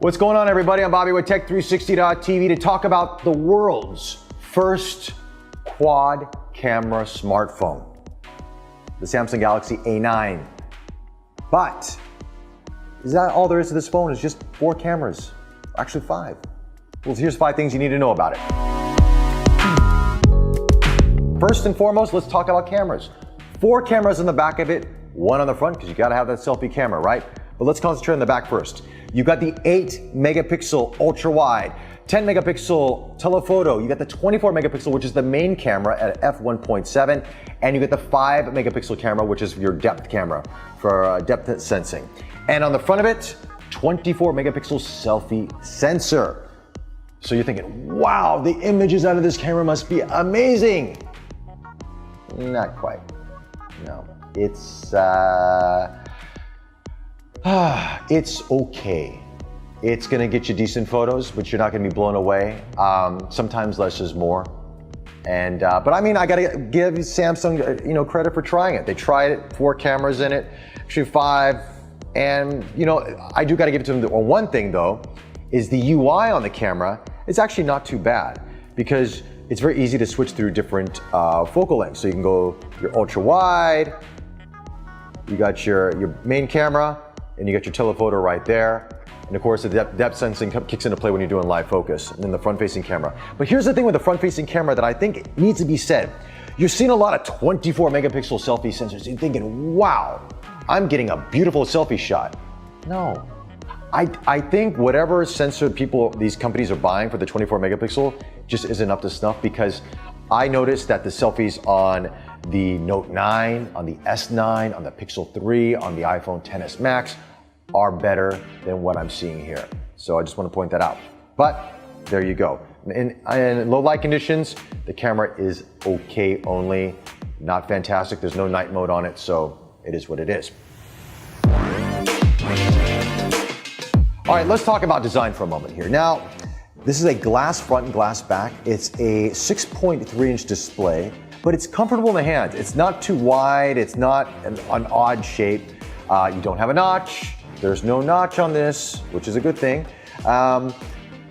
What's going on, everybody? I'm Bobby with Tech360.tv to talk about the world's first quad camera smartphone, the Samsung Galaxy A9. But is that all there is to this phone? Is just 4 cameras, actually 5. Well, here's 5 things you need to know about it. First and foremost, let's talk about cameras. 4 cameras in the back of it, 1 on the front, because you gotta have that selfie camera, right? But let's concentrate on the back first. You got the 8 megapixel ultra wide, 10 megapixel telephoto. You got the 24 megapixel, which is the main camera at f1.7, and you get the 5 megapixel camera, which is your depth camera for depth sensing. And on the front of it, 24 megapixel selfie sensor. So you're thinking, wow, the images out of this camera must be amazing. Not quite. No, it's okay. It's gonna get you decent photos, but you're not gonna be blown away. Sometimes less is more. And but I mean, I gotta give Samsung credit for trying it. They tried it, 4 cameras in it, actually 5. And I do gotta give it to them. One thing though, is the UI on the camera is actually not too bad, because it's very easy to switch through different focal lengths. So you can go your ultra wide, you got your main camera, and you got your telephoto right there. And of course, the depth sensing kicks into play when you're doing live focus, and then the front-facing camera. But here's the thing with the front-facing camera that I think needs to be said. You're seeing a lot of 24 megapixel selfie sensors. You're thinking, wow, I'm getting a beautiful selfie shot. No, I think whatever sensor these companies are buying for the 24 megapixel just isn't up to snuff, because I noticed that the selfies on the Note 9, on the S9, on the Pixel 3, on the iPhone XS Max are better than what I'm seeing here. So I just want to point that out. But there you go. In low light conditions, the camera is okay only, not fantastic. There's no night mode on it, so it is what it is. All right, let's talk about design for a moment here. Now, this is a glass front and glass back. It's a 6.3-inch display, but it's comfortable in the hand. It's not too wide. It's not an odd shape. You don't have a notch. There's no notch on this, which is a good thing. And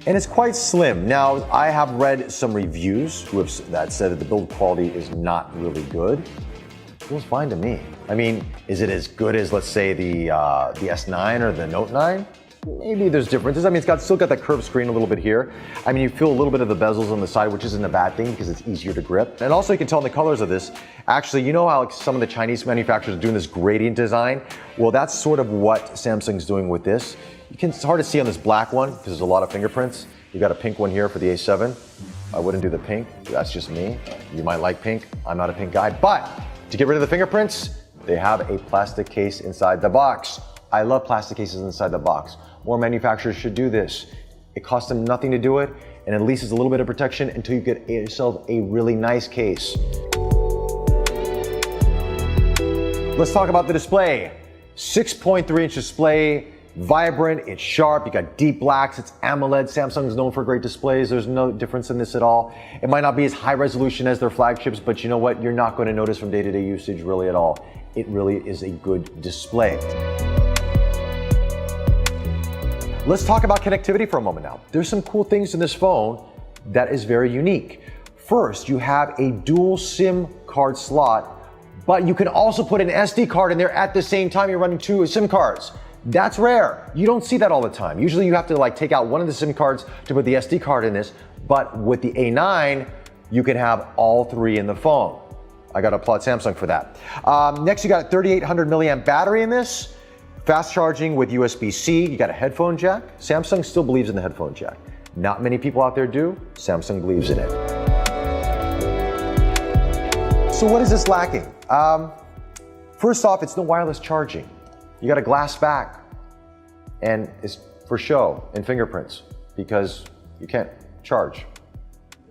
it's quite slim. Now, I have read some reviews that said that the build quality is not really good. It feels fine to me. I mean, is it as good as, let's say, the S9 or the Note 9? Maybe there's differences. I mean, it's still got that curved screen a little bit here. I mean, you feel a little bit of the bezels on the side, which isn't a bad thing because it's easier to grip. And also you can tell in the colors of this, actually, you know how some of the Chinese manufacturers are doing this gradient design? Well, that's sort of what Samsung's doing with this. It's hard to see on this black one because there's a lot of fingerprints. You got a pink one here for the A7. I wouldn't do the pink. That's just me. You might like pink. I'm not a pink guy. But to get rid of the fingerprints, they have a plastic case inside the box. I love plastic cases inside the box. More manufacturers should do this. It costs them nothing to do it, and at least it's a little bit of protection until you get yourself a really nice case. Let's talk about the display. 6.3-inch display, vibrant, it's sharp, you got deep blacks, it's AMOLED. Samsung's known for great displays. There's no difference in this at all. It might not be as high resolution as their flagships, but you know what? You're not going to notice from day-to-day usage really at all. It really is a good display. Let's talk about connectivity for a moment now. There's some cool things in this phone that is very unique. First, you have a dual SIM card slot, but you can also put an SD card in there at the same time. You're running 2 SIM cards. That's rare. You don't see that all the time. Usually you have to take out one of the SIM cards to put the SD card in this, but with the A9, you can have all 3 in the phone. I gotta applaud Samsung for that. Next, you got a 3,800 milliamp battery in this. Fast charging with USB-C, you got a headphone jack. Samsung still believes in the headphone jack. Not many people out there do. Samsung believes in it. So what is this lacking? First off, it's no wireless charging. You got a glass back, and it's for show and fingerprints because you can't charge.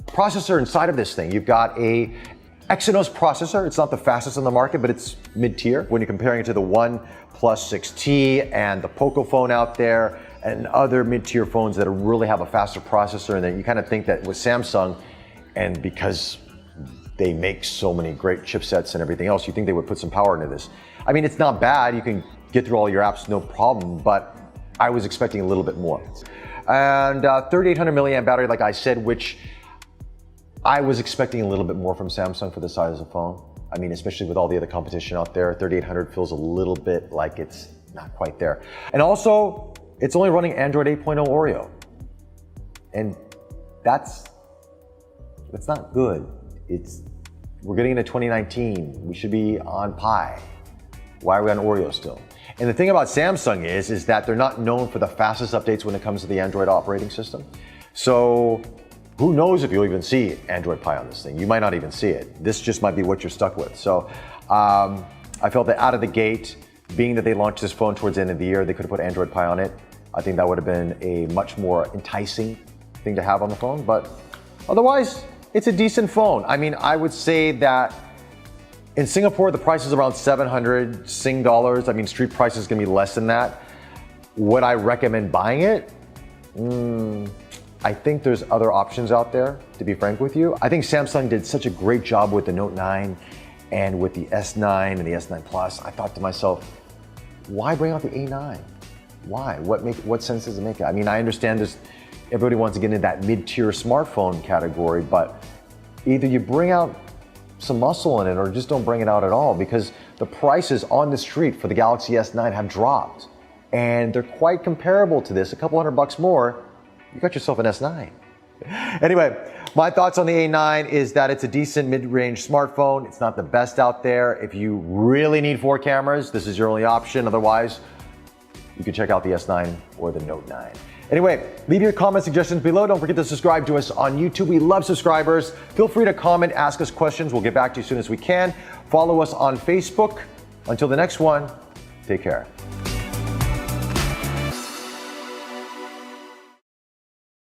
Processor inside of this thing, you've got a Exynos processor. It's not the fastest on the market, but it's mid-tier when you're comparing it to the OnePlus 6T and the Poco phone out there and other mid-tier phones that really have a faster processor. And then you kind of think that with Samsung, and because they make so many great chipsets and everything else, you think they would put some power into this. I mean, it's not bad. You can get through all your apps, no problem, but I was expecting a little bit more. And 3800 milliamp battery, like I said, which I was expecting a little bit more from Samsung for the size of the phone. I mean, especially with all the other competition out there, 3800 feels a little bit like it's not quite there. And also, it's only running Android 8.0 Oreo. And that's not good. We're getting into 2019. We should be on Pie. Why are we on Oreo still? And the thing about Samsung is that they're not known for the fastest updates when it comes to the Android operating system. So who knows if you'll even see Android Pie on this thing. You might not even see it. This just might be what you're stuck with. So I felt that out of the gate, being that they launched this phone towards the end of the year, they could have put Android Pie on it. I think that would have been a much more enticing thing to have on the phone. But otherwise, it's a decent phone. I mean, I would say that in Singapore, the price is around 700 Sing dollars. I mean, street price is gonna be less than that. Would I recommend buying it? I think there's other options out there, to be frank with you. I think Samsung did such a great job with the Note 9 and with the S9 and the S9 Plus. I thought to myself, why bring out the A9? Why? What sense does it make? I mean, I understand everybody wants to get into that mid-tier smartphone category, but either you bring out some muscle in it or just don't bring it out at all, because the prices on the street for the Galaxy S9 have dropped and they're quite comparable to this. A couple $100 more, you got yourself an S9. Anyway, my thoughts on the A9 is that it's a decent mid-range smartphone. It's not the best out there. If you really need 4 cameras, this is your only option. Otherwise, you can check out the S9 or the Note 9. Anyway, leave your comment suggestions below. Don't forget to subscribe to us on YouTube. We love subscribers. Feel free to comment, ask us questions. We'll get back to you as soon as we can. Follow us on Facebook. Until the next one, take care.